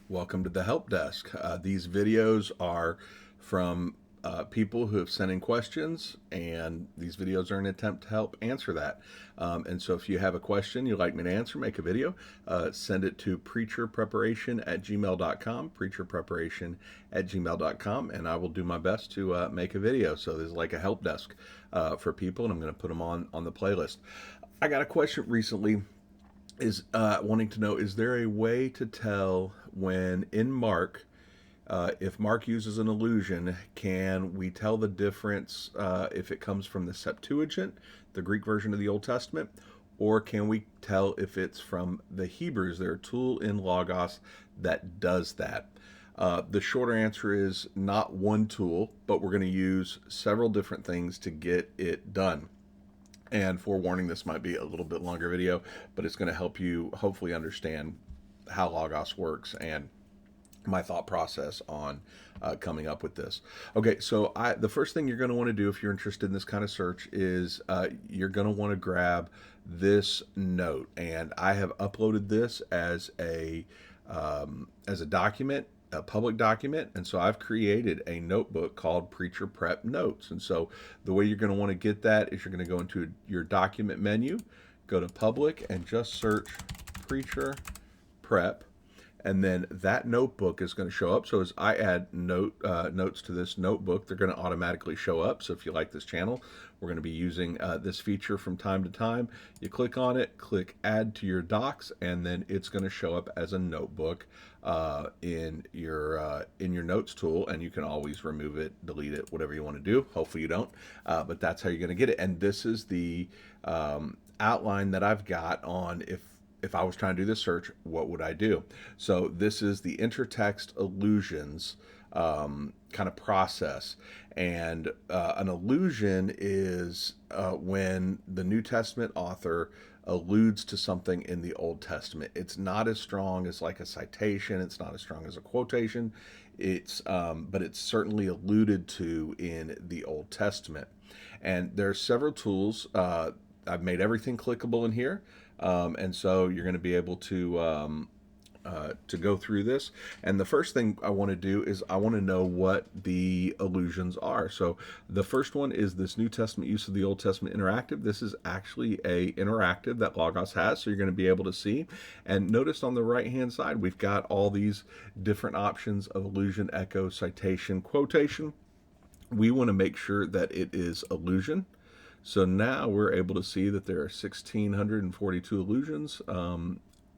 Welcome to the help desk. These videos are from people who have sent in questions, and these videos are an attempt to help answer that. And so if you have a question you'd like me to answer, make a video, send it to preacherpreparation@gmail.com, preacherpreparation@gmail.com, and I will do my best to make a video. So there's like a help desk for people, and I'm going to put them on the playlist. I got a question recently is wanting to know, is there a way to tell when in Mark, if Mark uses an allusion, can we tell the difference if it comes from the Septuagint, the Greek version of the Old Testament, or can we tell if it's from the Hebrews? Their tool in Logos that does that. The shorter answer is not one tool, but we're going to use several different things to get it done. And forewarning, this might be a little bit longer video, but it's going to help you hopefully understand how Logos works and my thought process on coming up with this. Okay, so the first thing you're going to want to do if you're interested in this kind of search is you're going to want to grab this note, and I have uploaded this as a document, a public document, and so I've created a notebook called Preacher Prep Notes. And so the way you're going to want to get that is you're going to go into your document menu, go to public, and just search Preacher Prep, and then that notebook is going to show up. So as I add notes to this notebook, they're going to automatically show up. So if you like this channel, we're going to be using this feature from time to time. You click on it, click add to your docs, and then it's going to show up as a notebook in your notes tool, and you can always remove it, delete it, whatever you want to do. Hopefully you don't, but that's how you're going to get it. And this is the outline that I've got on if I was trying to do this search, what would I do? So this is the intertext allusions kind of process. And an allusion is when the New Testament author alludes to something in the Old Testament. It's not as strong as like a citation. It's not as strong as a quotation. But it's certainly alluded to in the Old Testament. And there are several tools. I've made everything clickable in here. And so you're going to be able to go through this. And the first thing I want to do is I want to know what the allusions are. So the first one is this New Testament use of the Old Testament interactive. This is actually a interactive that Logos has, so you're going to be able to see. And notice on the right hand side, we've got all these different options of allusion, echo, citation, quotation. We want to make sure that it is allusion. So now we're able to see that there are 1,642 allusions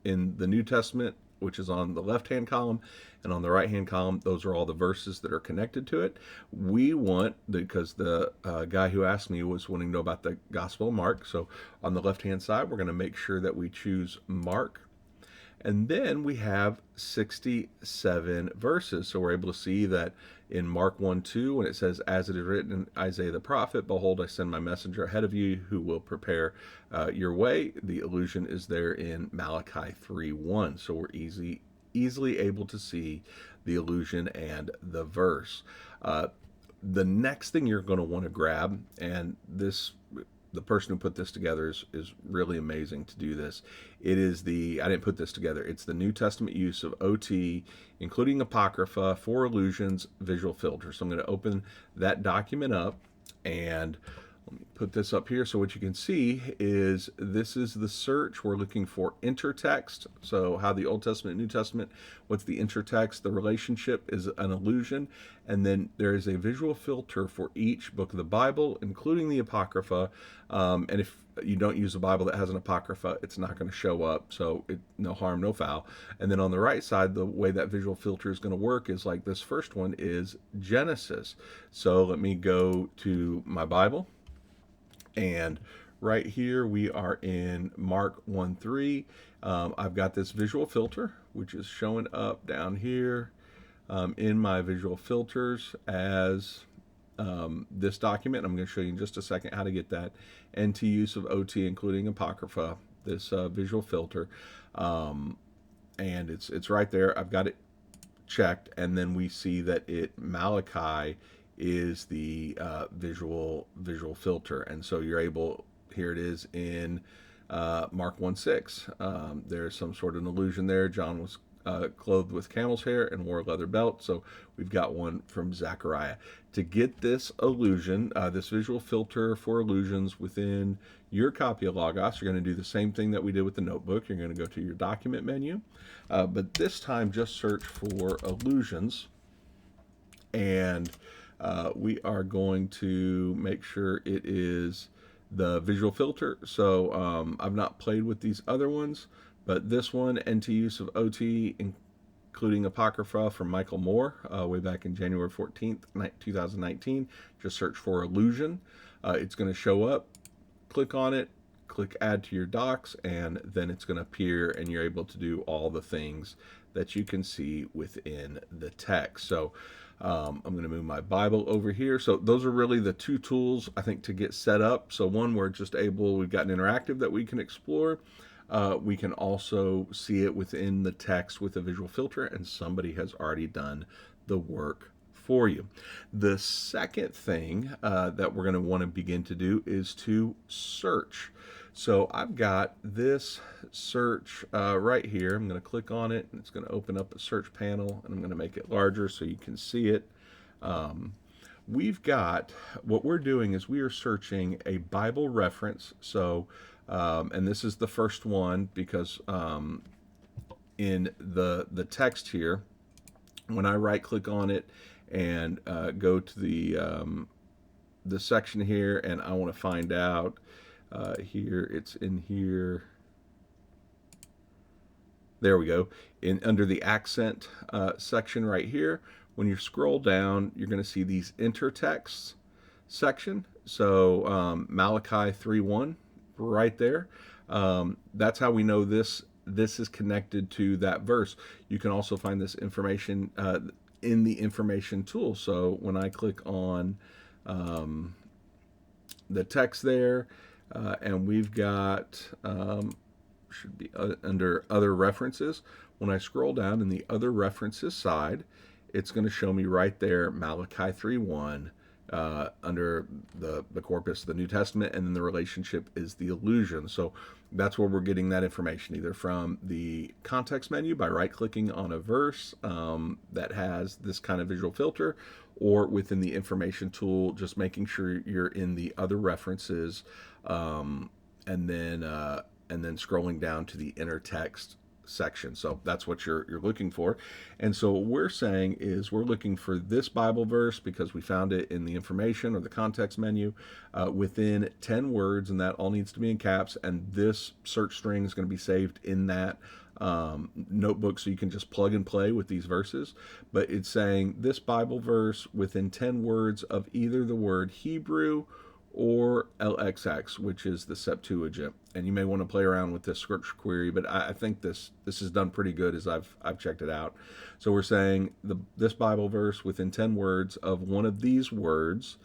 in the New Testament, which is on the left-hand column, and on the right-hand column, those are all the verses that are connected to it. We want, because the guy who asked me was wanting to know about the Gospel of Mark, so on the left-hand side, we're going to make sure that we choose Mark. And then we have 67 verses. So we're able to see that in Mark 1:2, when it says, as it is written in Isaiah the prophet, behold, I send my messenger ahead of you who will prepare your way. The allusion is there in Malachi 3:1. So we're easily able to see the allusion and the verse. The next thing you're going to want to grab, and the person who put this together is really amazing to do this. I didn't put this together. It's the New Testament use of OT, including Apocrypha, for allusions, visual filter. So I'm going to open that document up, and let me put this up here. So what you can see is this is the search. We're looking for intertext. So how the Old Testament, New Testament, what's the intertext? The relationship is an allusion. And then there is a visual filter for each book of the Bible, including the Apocrypha. And if you don't use a Bible that has an Apocrypha, it's not going to show up. So no harm, no foul. And then on the right side, the way that visual filter is going to work is like this first one is Genesis. So let me go to my Bible. And right here we are in Mark 1:3. I've got this visual filter, which is showing up down here in my visual filters as this document. I'm going to show you in just a second how to get that NT use of OT, including Apocrypha, this visual filter. And it's right there. I've got it checked, and then we see that Malachi is the visual filter. And so you're able, here it is in Mark 1:6. There's some sort of an allusion there. John was clothed with camel's hair and wore a leather belt. So we've got one from Zechariah. To get this allusion, this visual filter for allusions within your copy of Logos, you're going to do the same thing that we did with the notebook. You're going to go to your document menu, but this time just search for allusions, and we are going to make sure it is the visual filter. So I've not played with these other ones, but this one, NT use of OT, including Apocrypha from Michael Moore, way back in January 14th, 2019. Just search for allusion. It's going to show up. Click on it, click add to your docs, and then it's going to appear, and you're able to do all the things that you can see within the text. So I'm going to move my Bible over here. So those are really the two tools, I think, to get set up. So one, we're just able, we've got an interactive that we can explore. We can also see it within the text with a visual filter, and somebody has already done the work for you. The second thing that we're going to want to begin to do is to search. So I've got this search right here. I'm going to click on it, and it's going to open up a search panel, and I'm going to make it larger so you can see it. We've got, what we're doing is we are searching a Bible reference. So, and this is the first one because in the text here, when I right click on it and go to the section here, and I want to find out here, it's in here. There we go. Under the accent section right here, when you scroll down, you're going to see these intertexts section. So Malachi 3:1 right there. That's how we know this is connected to that verse. You can also find this information in the information tool. So when I click on the text there, and we've got should be under other references. When I scroll down in the other references side, it's going to show me right there Malachi 3:1 under the corpus of the New Testament, and then the relationship is the allusion. So that's where we're getting that information, either from the context menu by right-clicking on a verse that has this kind of visual filter, or within the information tool, just making sure you're in the other references, and then scrolling down to the inner text section. So that's what you're looking for. And so what we're saying is we're looking for this Bible verse because we found it in the information or the context menu within 10 words, and that all needs to be in caps, and this search string is going to be saved in that notebook, so you can just plug and play with these verses. But it's saying this Bible verse within 10 words of either the word Hebrew or LXX, which is the Septuagint. And you may want to play around with this scripture query, but I think this is done pretty good as I've checked it out. So we're saying this Bible verse within 10 words of one of these words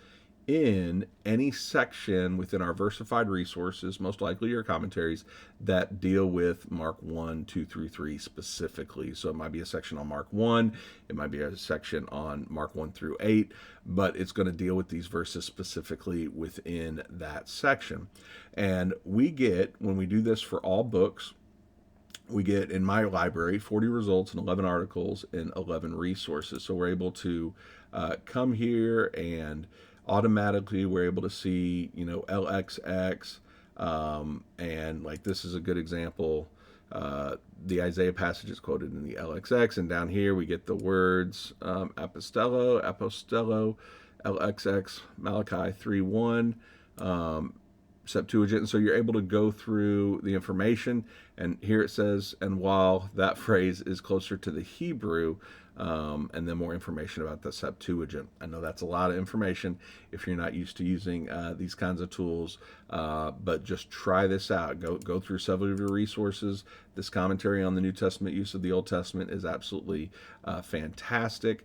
in any section within our versified resources, most likely your commentaries, that deal with Mark 1, 2 through 3 specifically. So it might be a section on Mark 1, it might be a section on Mark 1 through 8, but it's going to deal with these verses specifically within that section. And we get, when we do this for all books, we get in my library 40 results and 11 articles and 11 resources. So we're able to come here, and automatically we're able to see, LXX, and like this is a good example. The Isaiah passage is quoted in the LXX, and down here we get the words apostello, LXX, Malachi 3:1, Septuagint. And so you're able to go through the information, and here it says, and while that phrase is closer to the Hebrew, and then more information about the Septuagint. I know that's a lot of information if you're not used to using these kinds of tools, but just try this out. Go through several of your resources. This commentary on the New Testament use of the Old Testament is absolutely fantastic.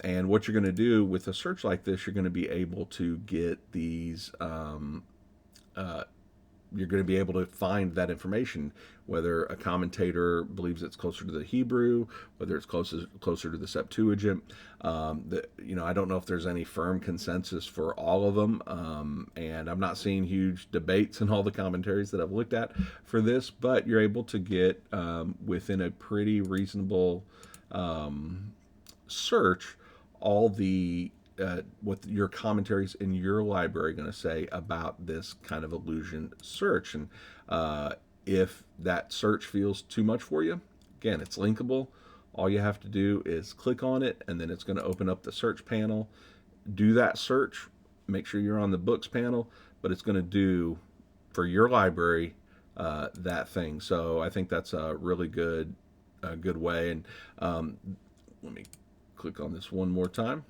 And what you're going to do with a search like this, you're going to be able to get these you're going to be able to find that information, whether a commentator believes it's closer to the Hebrew, whether it's closer to the Septuagint. I don't know if there's any firm consensus for all of them, and I'm not seeing huge debates in all the commentaries that I've looked at for this, but you're able to get within a pretty reasonable search all the what your commentaries in your library are going to say about this kind of allusion search. And if that search feels too much for you, again, it's linkable. All you have to do is click on it, and then it's going to open up the search panel. Do that search. Make sure you're on the books panel, but it's going to do for your library that thing. So I think that's a really good way. And let me click on this one more time.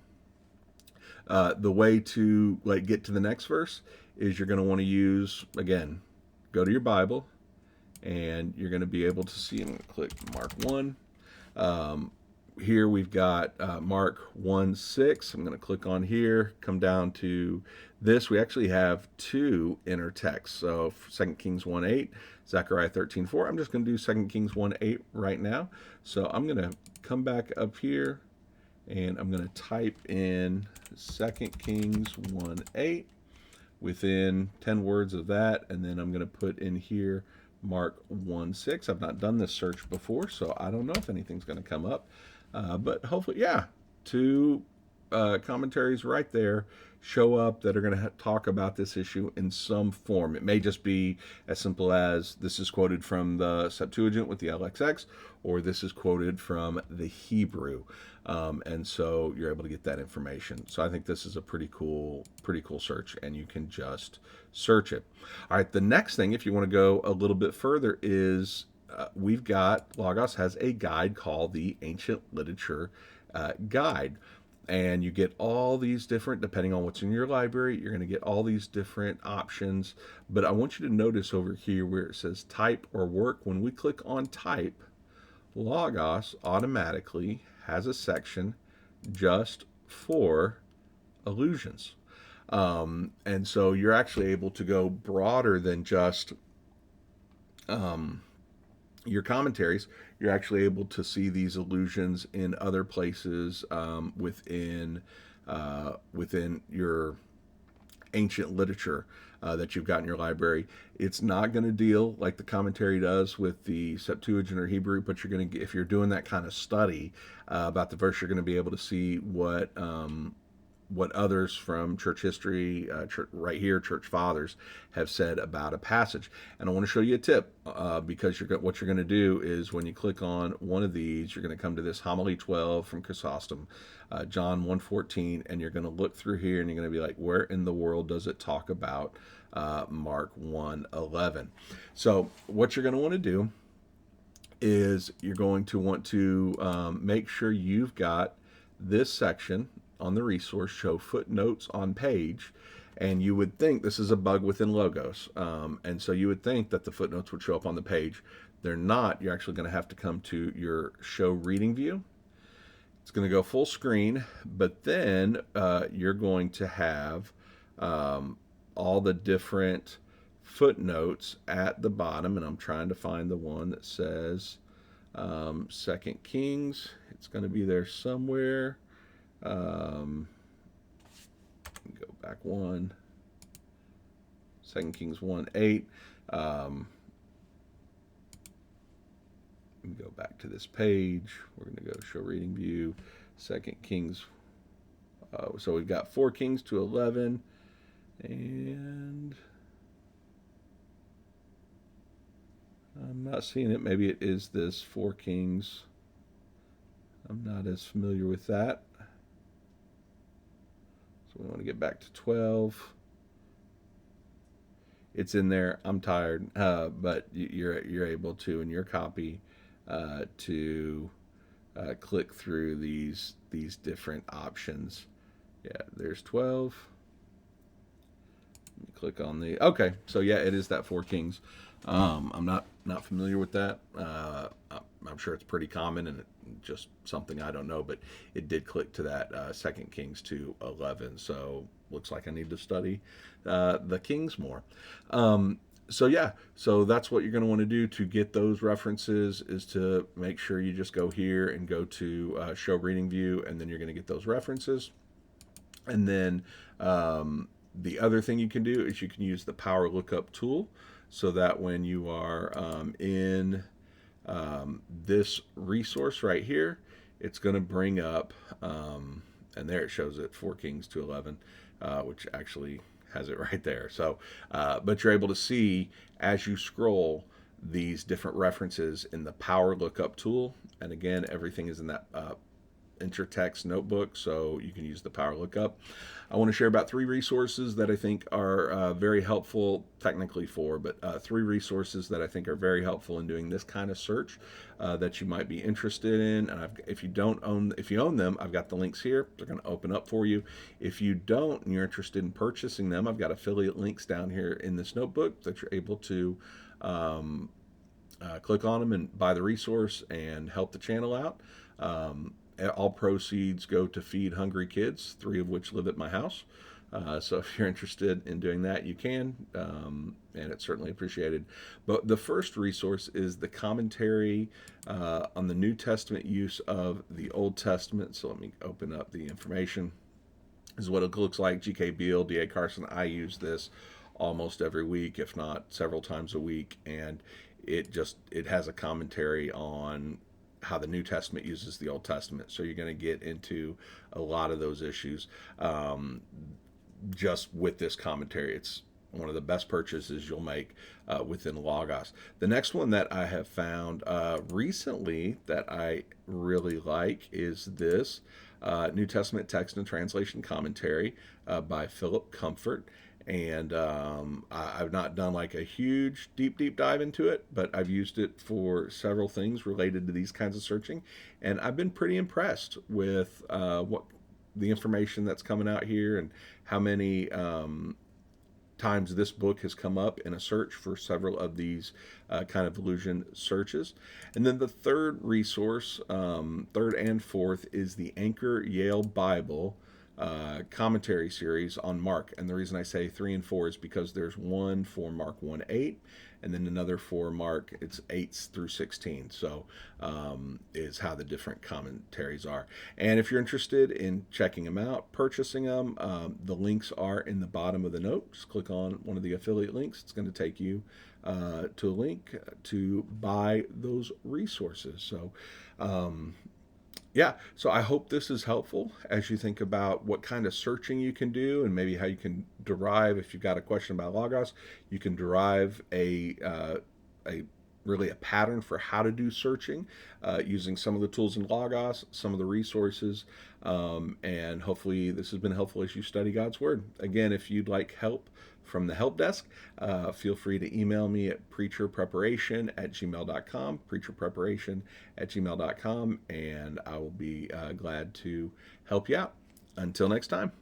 The way to get to the next verse is you're going to want to use, again, go to your Bible, and you're going to be able to see. I'm going to click Mark 1. Here we've got Mark 1:6. I'm going to click on here, come down to this. We actually have two inner texts. So 2 Kings 1:8, Zechariah 13:4. I'm just going to do 2 Kings 1:8 right now. So I'm going to come back up here, and I'm going to type in 2 Kings 1:8 within 10 words of that, and then I'm going to put in here Mark 1:6. I've not done this search before, so I don't know if anything's going to come up, but hopefully, yeah, two commentaries right there show up that are going to talk about this issue in some form. It may just be as simple as this is quoted from the Septuagint with the LXX, or this is quoted from the Hebrew, and so you're able to get that information. So I think this is a pretty cool search, and you can just search it. All right, the next thing, if you want to go a little bit further, is we've got Logos has a guide called the Ancient Literature Guide. And you get all these different, depending on what's in your library, you're going to get all these different options. But I want you to notice over here where it says type or work. When we click on type, Logos automatically has a section just for allusions. And so you're actually able to go broader than just your commentaries. You're actually able to see these allusions in other places within your ancient literature that you've got in your library. It's not going to deal like the commentary does with the Septuagint or Hebrew, but you're going to, if you're doing that kind of study about the verse, you're going to be able to see what others from church history, right here, church fathers, have said about a passage. And I want to show you a tip because what you're going to do is when you click on one of these, you're going to come to this homily 12 from Chrysostom, John 1:14, and you're going to look through here and you're going to be like, where in the world does it talk about Mark 1:11? So what you're going to want to do is you're going to want to make sure you've got this section on the resource, show footnotes on page, and you would think this is a bug within Logos, and so you would think that the footnotes would show up on the page. They're not. You're actually going to have to come to your show reading view. It's going to go full screen, but then you're going to have all the different footnotes at the bottom, and I'm trying to find the one that says 2 Kings. It's going to be there somewhere. Go back one. 2 Kings 1:8. Go back to this page. We're going to go show reading view. 2 Kings. So we've got 4 Kings to 11, and I'm not seeing it. Maybe it is this 4 Kings. I'm not as familiar with that. So we want to get back to 12. It's in there. I'm tired, but you're able to in your copy to click through these different options. Yeah, there's 12. Click on the okay. So yeah, it is that 4 Kings. I'm not familiar with that. I'm sure it's pretty common and just something I don't know, but it did click to that 2 Kings 2:11. So looks like I need to study the Kings more. So yeah, so that's what you're going to want to do to get those references, is to make sure you just go here and go to show reading view, and then you're going to get those references. And then the other thing you can do is you can use the power lookup tool, so that when you are in this resource right here, it's going to bring up, and there it shows it, 4 Kings to 11, which actually has it right there. So, but you're able to see as you scroll these different references in the power lookup tool. And again, everything is in that intertext notebook, so you can use the power lookup. I want to share about 3 resources that I think are very helpful, technically 4, but 3 resources that I think are very helpful in doing this kind of search that you might be interested in. And if you own them, I've got the links here. They're going to open up for you. If you don't and you're interested in purchasing them, I've got affiliate links down here in this notebook that you're able to click on them and buy the resource and help the channel out. All proceeds go to feed hungry kids, 3 of which live at my house. So if you're interested in doing that, you can, and it's certainly appreciated. But the first resource is the commentary on the New Testament use of the Old Testament. So let me open up the information. This is what it looks like. G.K. Beale, D.A. Carson. I use this almost every week, if not several times a week, and it has a commentary on how the New Testament uses the Old Testament. So you're going to get into a lot of those issues just with this commentary. It's one of the best purchases you'll make within Logos. The next one that I have found recently that I really like is this New Testament Text and Translation Commentary by Philip Comfort. And I've not done like a huge deep dive into it, but I've used it for several things related to these kinds of searching, and I've been pretty impressed with what the information that's coming out here, and how many times this book has come up in a search for several of these kind of allusion searches. And then the third resource, third and fourth, is the Anchor Yale Bible commentary series on Mark. And the reason I say 3 and 4 is because there's one for Mark 1:8, and then another for Mark, it's 8 through 16. So is how the different commentaries are. And if you're interested in checking them out, purchasing them, the links are in the bottom of the note. Just click on one of the affiliate links. It's going to take you to a link to buy those resources. So yeah, so I hope this is helpful as you think about what kind of searching you can do, and maybe how you can derive, if you've got a question about Logos, you can derive a really a pattern for how to do searching using some of the tools in Logos, some of the resources, and hopefully this has been helpful as you study God's Word. Again, if you'd like help from the help desk, feel free to email me at preacherpreparation@gmail.com, preacherpreparation@gmail.com, and I will be glad to help you out. Until next time.